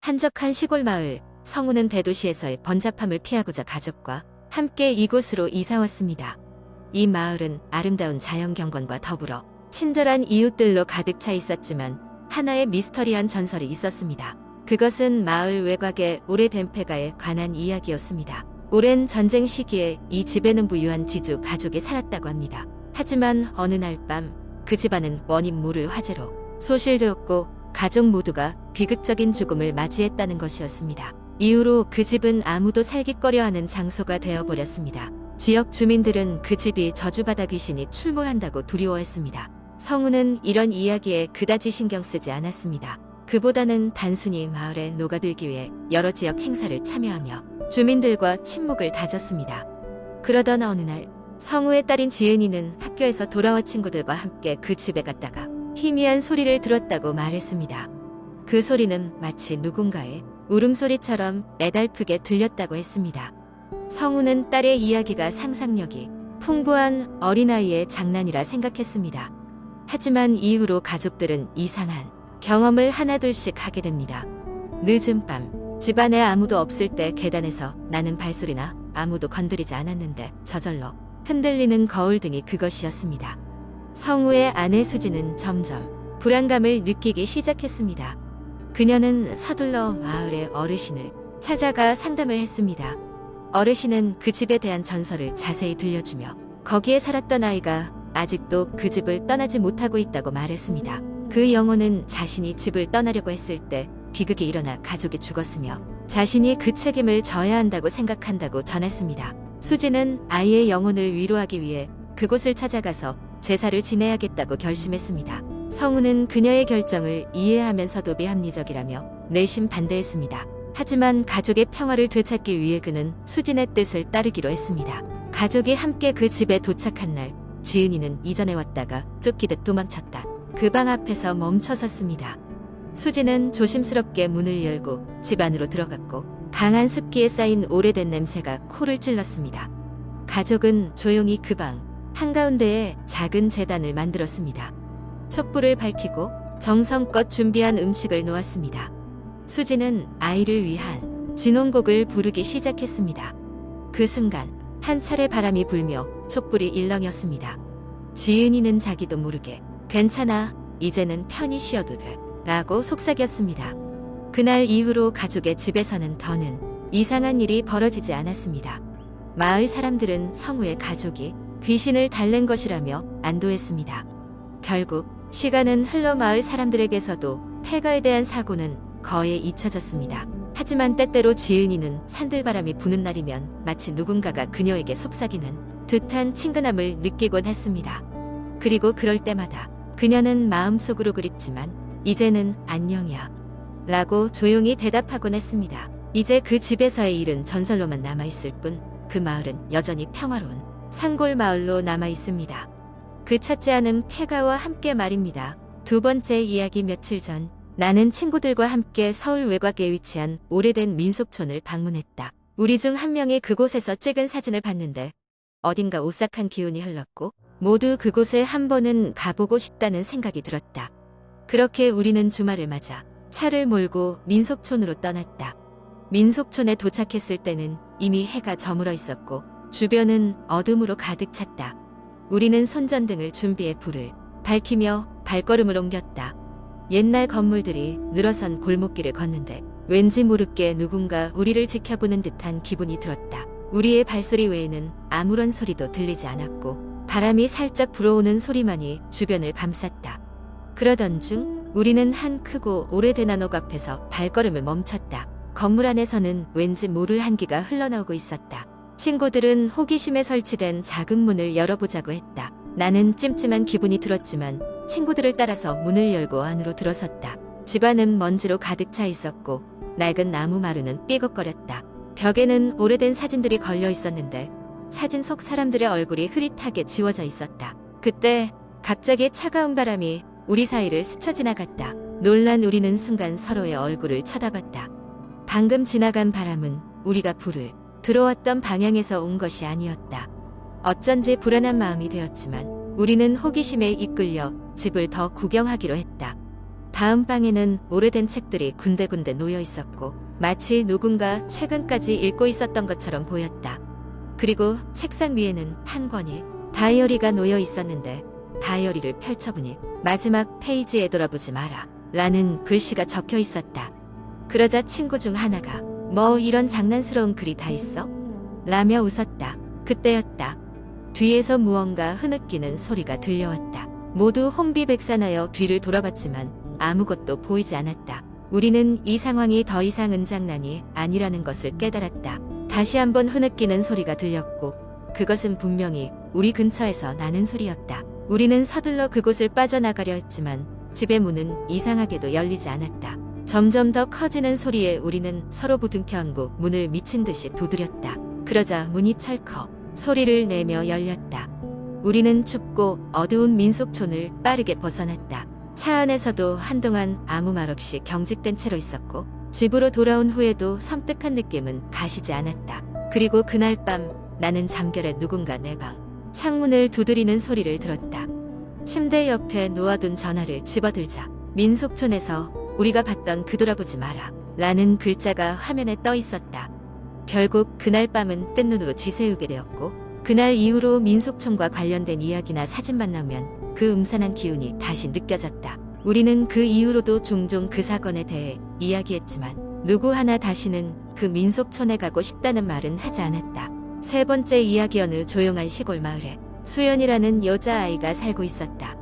한적한 시골 마을, 성우는 대도시에서의 번잡함을 피하고자 가족과 함께 이곳으로 이사 왔습니다. 이 마을은 아름다운 자연 경관과 더불어 친절한 이웃들로 가득 차 있었지만 하나의 미스터리한 전설이 있었습니다. 그것은 마을 외곽의 오래된 폐가에 관한 이야기였습니다. 오랜 전쟁 시기에 이 집에는 부유한 지주 가족이 살았다고 합니다. 하지만 어느 날 밤 그 집안은 원인 모를 화재로 소실되었고 가족 모두가 비극적인 죽음을 맞이했다는 것이었습니다. 이후로 그 집은 아무도 살깃거려하는 장소가 되어버렸습니다. 지역 주민들은 그 집이 저주받아 귀신이 출몰한다고 두려워했습니다. 성우는 이런 이야기에 그다지 신경 쓰지 않았습니다. 그보다는 단순히 마을에 녹아들기 위해 여러 지역 행사를 참여하며 주민들과 친목을 다졌습니다. 그러던 어느 날 성우의 딸인 지은이는 학교에서 돌아와 친구들과 함께 그 집에 갔다가 희미한 소리를 들었다고 말했습니다. 그 소리는 마치 누군가의 울음소리처럼 애달프게 들렸다고 했습니다. 성우는 딸의 이야기가 상상력이 풍부한 어린아이의 장난이라 생각했습니다. 하지만 이후로 가족들은 이상한 경험을 하나둘씩 하게 됩니다. 늦은 밤, 집안에 아무도 없을 때 계단에서 나는 발소리나 아무도 건드리지 않았는데 저절로 흔들리는 거울 등이 그것이었습니다. 성우의 아내 수지는 점점 불안감을 느끼기 시작했습니다. 그녀는 서둘러 마을의 어르신을 찾아가 상담을 했습니다. 어르신은 그 집에 대한 전설을 자세히 들려주며 거기에 살았던 아이가 아직도 그 집을 떠나지 못하고 있다고 말했습니다. 그 영혼은 자신이 집을 떠나려고 했을 때 비극이 일어나 가족이 죽었으며 자신이 그 책임을 져야 한다고 생각한다고 전했습니다. 수지는 아이의 영혼을 위로하기 위해 그곳을 찾아가서 제사를 지내야겠다고 결심했습니다. 성우는 그녀의 결정을 이해하면서도 비합리적이라며 내심 반대했습니다. 하지만 가족의 평화를 되찾기 위해 그는 수진의 뜻을 따르기로 했습니다. 가족이 함께 그 집에 도착한 날, 지은이는 이전에 왔다가 쫓기듯 도망쳤다. 그 방 앞에서 멈춰섰습니다. 수진은 조심스럽게 문을 열고 집 안으로 들어갔고 강한 습기에 쌓인 오래된 냄새가 코를 찔렀습니다. 가족은 조용히 그 방 한가운데에 작은 제단을 만들었습니다. 촛불을 밝히고 정성껏 준비한 음식을 놓았습니다. 수지는 아이를 위한 진홍곡을 부르기 시작했습니다. 그 순간 한 차례 바람이 불며 촛불이 일렁였습니다. 지은이는 자기도 모르게 괜찮아, 이제는 편히 쉬어도 돼 라고 속삭였습니다. 그날 이후로 가족의 집에서는 더는 이상한 일이 벌어지지 않았습니다. 마을 사람들은 성우의 가족이 귀신을 달랜 것이라며 안도했습니다. 결국 시간은 흘러 마을 사람들에게서도 폐가에 대한 사고는 거의 잊혀졌습니다. 하지만 때때로 지은이는 산들바람이 부는 날이면 마치 누군가가 그녀에게 속삭이는 듯한 친근함을 느끼곤 했습니다. 그리고 그럴 때마다 그녀는 마음속으로 그립지만 이제는 안녕이야 라고 조용히 대답하곤 했습니다. 이제 그 집에서의 일은 전설로만 남아있을 뿐 그 마을은 여전히 평화로운 산골 마을로 남아있습니다. 그 찾지 않은 폐가와 함께 말입니다. 두 번째 이야기. 며칠 전 나는 친구들과 함께 서울 외곽에 위치한 오래된 민속촌을 방문했다. 우리 중 한 명이 그곳에서 찍은 사진을 봤는데 어딘가 오싹한 기운이 흘렀고 모두 그곳에 한 번은 가보고 싶다는 생각이 들었다. 그렇게 우리는 주말을 맞아 차를 몰고 민속촌으로 떠났다. 민속촌에 도착했을 때는 이미 해가 저물어 있었고 주변은 어둠으로 가득 찼다. 우리는 손전등을 준비해 불을 밝히며 발걸음을 옮겼다. 옛날 건물들이 늘어선 골목길을 걷는데 왠지 모르게 누군가 우리를 지켜보는 듯한 기분이 들었다. 우리의 발소리 외에는 아무런 소리도 들리지 않았고 바람이 살짝 불어오는 소리만이 주변을 감쌌다. 그러던 중 우리는 한 크고 오래된 한옥 앞에서 발걸음을 멈췄다. 건물 안에서는 왠지 모를 한기가 흘러나오고 있었다. 친구들은 호기심에 설치된 작은 문을 열어보자고 했다. 나는 찜찜한 기분이 들었지만 친구들을 따라서 문을 열고 안으로 들어섰다. 집안은 먼지로 가득 차 있었고 낡은 나무 마루는 삐걱거렸다. 벽에는 오래된 사진들이 걸려 있었는데 사진 속 사람들의 얼굴이 흐릿하게 지워져 있었다. 그때 갑자기 차가운 바람이 우리 사이를 스쳐 지나갔다. 놀란 우리는 순간 서로의 얼굴을 쳐다봤다. 방금 지나간 바람은 우리가 불을 들어왔던 방향에서 온 것이 아니었다. 어쩐지 불안한 마음이 되었지만 우리는 호기심에 이끌려 집을 더 구경하기로 했다. 다음 방에는 오래된 책들이 군데군데 놓여 있었고 마치 누군가 최근까지 읽고 있었던 것처럼 보였다. 그리고 책상 위에는 한 권이 다이어리가 놓여 있었는데 다이어리를 펼쳐보니 마지막 페이지에 돌아보지 마라 라는 글씨가 적혀 있었다. 그러자 친구 중 하나가 뭐 이런 장난스러운 글이 다 있어? 라며 웃었다. 그때였다. 뒤에서 무언가 흐느끼는 소리가 들려왔다. 모두 혼비백산하여 뒤를 돌아봤지만 아무것도 보이지 않았다. 우리는 이 상황이 더 이상 은장난이 아니라는 것을 깨달았다. 다시 한번 흐느끼는 소리가 들렸고 그것은 분명히 우리 근처에서 나는 소리였다. 우리는 서둘러 그곳을 빠져나가려 했지만 집의 문은 이상하게도 열리지 않았다. 점점 더 커지는 소리에 우리는 서로 부둥켜 안고 문을 미친 듯이 두드렸다. 그러자 문이 철컥 소리를 내며 열렸다. 우리는 춥고 어두운 민속촌을 빠르게 벗어났다. 차 안에서도 한동안 아무 말 없이 경직된 채로 있었고 집으로 돌아온 후에도 섬뜩한 느낌은 가시지 않았다. 그리고 그날 밤 나는 잠결에 누군가 내 방 창문을 두드리는 소리를 들었다. 침대 옆에 놓아둔 전화를 집어들자 민속촌에서 우리가 봤던 그 돌아보지 마라 라는 글자가 화면에 떠 있었다. 결국 그날 밤은 뜬 눈으로 지새우게 되었고 그날 이후로 민속촌과 관련된 이야기나 사진만 나오면 그 음산한 기운이 다시 느껴졌다. 우리는 그 이후로도 종종 그 사건에 대해 이야기했지만 누구 하나 다시는 그 민속촌에 가고 싶다는 말은 하지 않았다. 세 번째 이야기 어느 조용한 시골 마을에 수연이라는 여자아이가 살고 있었다.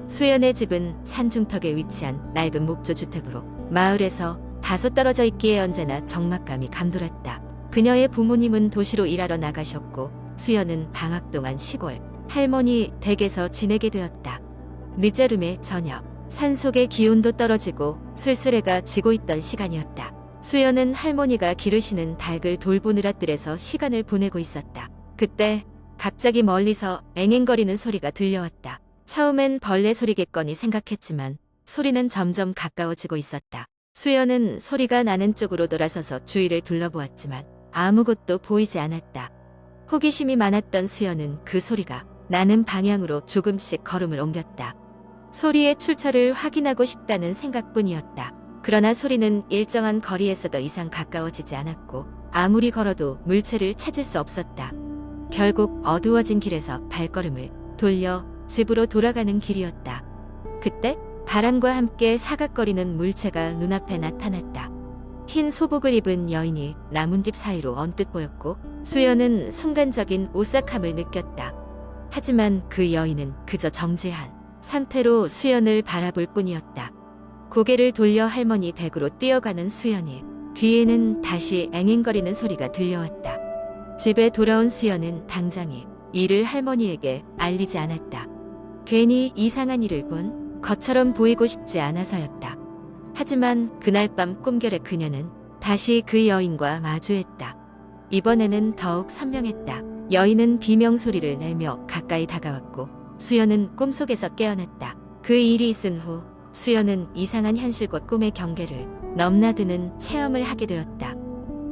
수연의 집은 산중턱에 위치한 낡은 목조주택으로 마을에서 다소 떨어져 있기에 언제나 적막감이 감돌았다. 그녀의 부모님은 도시로 일하러 나가셨고 수연은 방학 동안 시골 할머니 댁에서 지내게 되었다. 늦여름의 저녁, 산속의 기온도 떨어지고 슬슬해가 지고 있던 시간이었다. 수연은 할머니가 기르시는 닭을 돌보느라 뜰에서 시간을 보내고 있었다. 그때 갑자기 멀리서 앵앵거리는 소리가 들려왔다. 처음엔 벌레 소리겠거니 생각했지만 소리는 점점 가까워지고 있었다. 수연은 소리가 나는 쪽으로 돌아서서 주위를 둘러보았지만 아무것도 보이지 않았다. 호기심이 많았던 수연은 그 소리가 나는 방향으로 조금씩 걸음을 옮겼다. 소리의 출처를 확인하고 싶다는 생각뿐이었다. 그러나 소리는 일정한 거리에서도 이상 가까워지지 않았고 아무리 걸어도 물체를 찾을 수 없었다. 결국 어두워진 길에서 발걸음을 돌려 집으로 돌아가는 길이었다. 그때 바람과 함께 사각거리는 물체가 눈앞에 나타났다. 흰 소복을 입은 여인이 나뭇잎 사이로 언뜻 보였고 수연은 순간적인 오싹함을 느꼈다. 하지만 그 여인은 그저 정지한 상태로 수연을 바라볼 뿐이었다. 고개를 돌려 할머니 댁으로 뛰어가는 수연이 뒤에는 다시 앵앵거리는 소리가 들려왔다. 집에 돌아온 수연은 당장에 이를 할머니에게 알리지 않았다. 괜히 이상한 일을 본 것처럼 보이고 싶지 않아서였다. 하지만 그날 밤 꿈결에 그녀는 다시 그 여인과 마주했다. 이번에는 더욱 선명했다. 여인은 비명소리를 내며 가까이 다가왔고 수연은 꿈속에서 깨어났다. 그 일이 있은 후 수연은 이상한 현실과 꿈의 경계를 넘나드는 체험을 하게 되었다.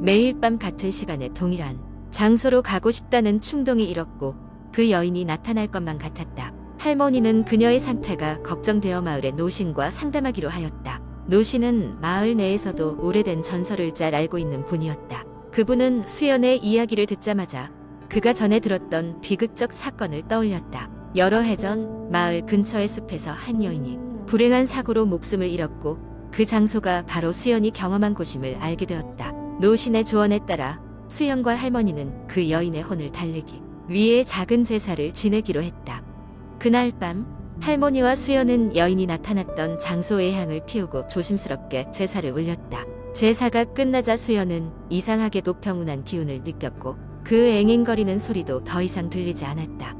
매일 밤 같은 시간에 동일한 장소로 가고 싶다는 충동이 일었고 그 여인이 나타날 것만 같았다. 할머니는 그녀의 상태가 걱정되어 마을의 노신과 상담하기로 하였다. 노신은 마을 내에서도 오래된 전설을 잘 알고 있는 분이었다. 그분은 수연의 이야기를 듣자마자 그가 전에 들었던 비극적 사건을 떠올렸다. 여러 해 전 마을 근처의 숲에서 한 여인이 불행한 사고로 목숨을 잃었고 그 장소가 바로 수연이 경험한 곳임을 알게 되었다. 노신의 조언에 따라 수연과 할머니는 그 여인의 혼을 달래기 위해 작은 제사를 지내기로 했다. 그날 밤 할머니와 수연은 여인이 나타났던 장소의 향을 피우고 조심스럽게 제사를 올렸다. 제사가 끝나자 수연은 이상하게도 평온한 기운을 느꼈고 그 앵앵거리는 소리도 더 이상 들리지 않았다.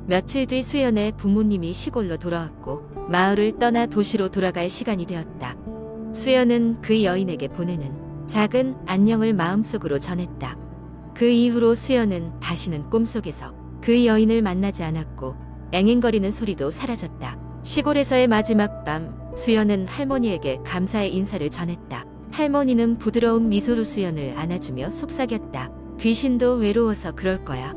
며칠 뒤 수연의 부모님이 시골로 돌아왔고 마을을 떠나 도시로 돌아갈 시간이 되었다. 수연은 그 여인에게 보내는 작은 안녕을 마음속으로 전했다. 그 이후로 수연은 다시는 꿈속에서 그 여인을 만나지 않았고 앵앵거리는 소리도 사라졌다. 시골에서의 마지막 밤 수연은 할머니에게 감사의 인사를 전했다. 할머니는 부드러운 미소로 수연을 안아주며 속삭였다. 귀신도 외로워서 그럴 거야.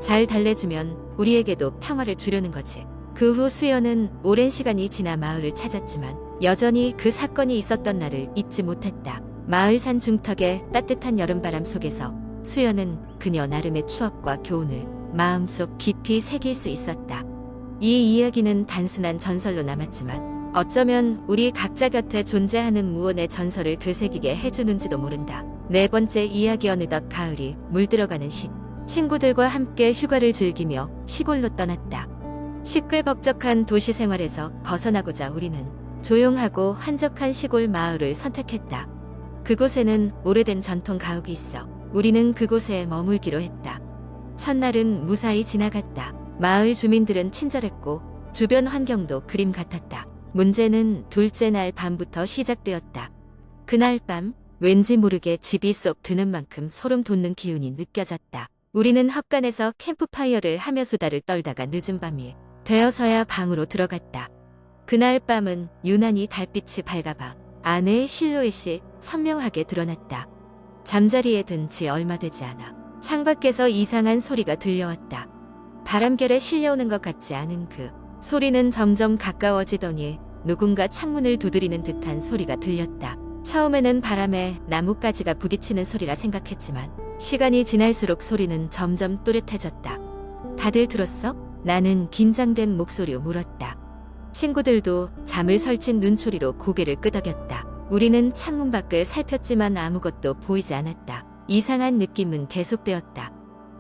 잘 달래주면 우리에게도 평화를 주려는 거지. 그 후 수연은 오랜 시간이 지나 마을을 찾았지만 여전히 그 사건이 있었던 날을 잊지 못했다. 마을 산 중턱의 따뜻한 여름바람 속에서 수연은 그녀 나름의 추억과 교훈을 마음속 깊이 새길 수 있었다. 이 이야기는 단순한 전설로 남았지만 어쩌면 우리 각자 곁에 존재하는 무언의 전설을 되새기게 해주는지도 모른다. 네 번째 이야기. 어느덧 가을이 물들어가는 시, 친구들과 함께 휴가를 즐기며 시골로 떠났다. 시끌벅적한 도시 생활에서 벗어나고자 우리는 조용하고 한적한 시골 마을을 선택했다. 그곳에는 오래된 전통 가옥이 있어 우리는 그곳에 머물기로 했다. 첫날은 무사히 지나갔다. 마을 주민들은 친절했고 주변 환경도 그림 같았다. 문제는 둘째 날 밤부터 시작되었다. 그날 밤 왠지 모르게 집이 쏙 드는 만큼 소름 돋는 기운이 느껴졌다. 우리는 헛간에서 캠프파이어를 하며 수다를 떨다가 늦은 밤이 되어서야 방으로 들어갔다. 그날 밤은 유난히 달빛이 밝아봐 아내의 실루엣이 선명하게 드러났다. 잠자리에 든 지 얼마 되지 않아 창밖에서 이상한 소리가 들려왔다. 바람결에 실려오는 것 같지 않은 그 소리는 점점 가까워지더니 누군가 창문을 두드리는 듯한 소리가 들렸다. 처음에는 바람에 나뭇가지가 부딪히는 소리라 생각했지만 시간이 지날수록 소리는 점점 또렷해졌다. 다들 들었어? 나는 긴장된 목소리로 물었다. 친구들도 잠을 설친 눈초리로 고개를 끄덕였다. 우리는 창문 밖을 살폈지만 아무것도 보이지 않았다. 이상한 느낌은 계속되었다.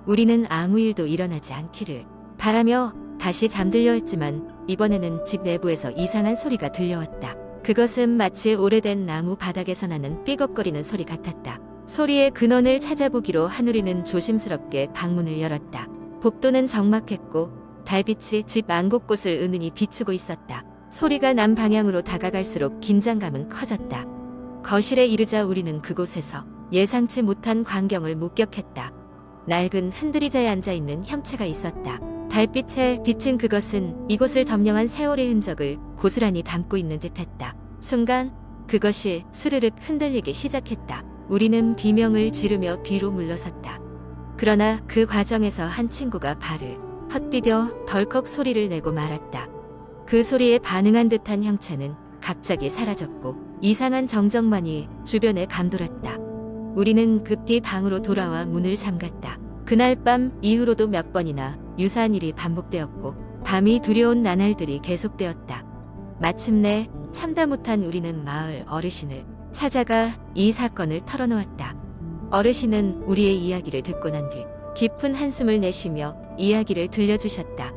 우리는 아무 일도 일어나지 않기를 바라며 다시 잠들려 했지만 이번에는 집 내부에서 이상한 소리가 들려왔다. 그것은 마치 오래된 나무 바닥에서 나는 삐걱거리는 소리 같았다. 소리의 근원을 찾아보기로 한우리는 조심스럽게 방문을 열었다. 복도는 적막했고 달빛이 집 안 곳곳을 은은히 비추고 있었다. 소리가 난 방향으로 다가갈수록 긴장감은 커졌다. 거실에 이르자 우리는 그곳에서 예상치 못한 광경을 목격했다. 낡은 흔들의자에 앉아있는 형체가 있었다. 달빛에 비친 그것은 이곳을 점령한 세월의 흔적을 고스란히 담고 있는 듯했다. 순간 그것이 스르륵 흔들리기 시작했다. 우리는 비명을 지르며 뒤로 물러섰다. 그러나 그 과정에서 한 친구가 발을 헛디뎌 덜컥 소리를 내고 말았다. 그 소리에 반응한 듯한 형체는 갑자기 사라졌고 이상한 정적만이 주변에 감돌았다. 우리는 급히 방으로 돌아와 문을 잠갔다. 그날 밤 이후로도 몇 번이나 유사한 일이 반복되었고 밤이 두려운 나날들이 계속되었다. 마침내 참다 못한 우리는 마을 어르신을 찾아가 이 사건을 털어놓았다. 어르신은 우리의 이야기를 듣고 난 뒤 깊은 한숨을 내쉬며 이야기를 들려주셨다.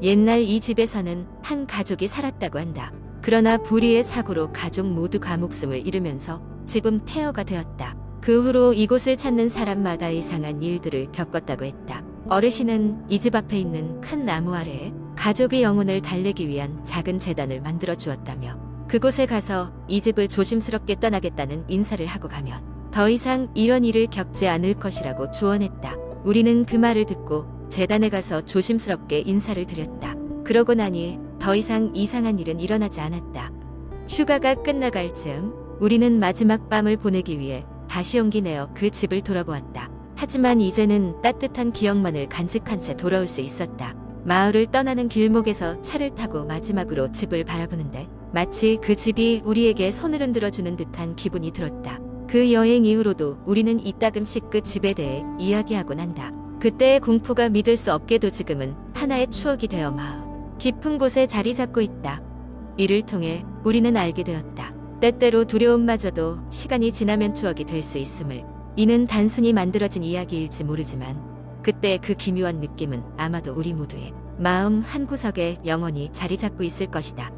옛날 이 집에서는 한 가족이 살았다고 한다. 그러나 불의의 사고로 가족 모두가 목숨을 잃으면서 집은 폐허가 되었다. 그 후로 이곳을 찾는 사람마다 이상한 일들을 겪었다고 했다. 어르신은 이 집 앞에 있는 큰 나무 아래에 가족의 영혼을 달래기 위한 작은 제단을 만들어 주었다며 그곳에 가서 이 집을 조심스럽게 떠나겠다는 인사를 하고 가면 더 이상 이런 일을 겪지 않을 것이라고 주원했다. 우리는 그 말을 듣고 제단에 가서 조심스럽게 인사를 드렸다. 그러고 나니 더 이상 이상한 일은 일어나지 않았다. 휴가가 끝나갈 즈음 우리는 마지막 밤을 보내기 위해 다시 용기 내어 그 집을 돌아보았다. 하지만 이제는 따뜻한 기억만을 간직한 채 돌아올 수 있었다. 마을을 떠나는 길목에서 차를 타고 마지막으로 집을 바라보는데 마치 그 집이 우리에게 손을 흔들어주는 듯한 기분이 들었다. 그 여행 이후로도 우리는 이따금씩 그 집에 대해 이야기하곤 한다. 그때의 공포가 믿을 수 없게도 지금은 하나의 추억이 되어 마음 깊은 곳에 자리 잡고 있다. 이를 통해 우리는 알게 되었다. 때때로 두려움마저도 시간이 지나면 추억이 될 수 있음을. 이는 단순히 만들어진 이야기일지 모르지만 그때 그 기묘한 느낌은 아마도 우리 모두의 마음 한구석에 영원히 자리 잡고 있을 것이다.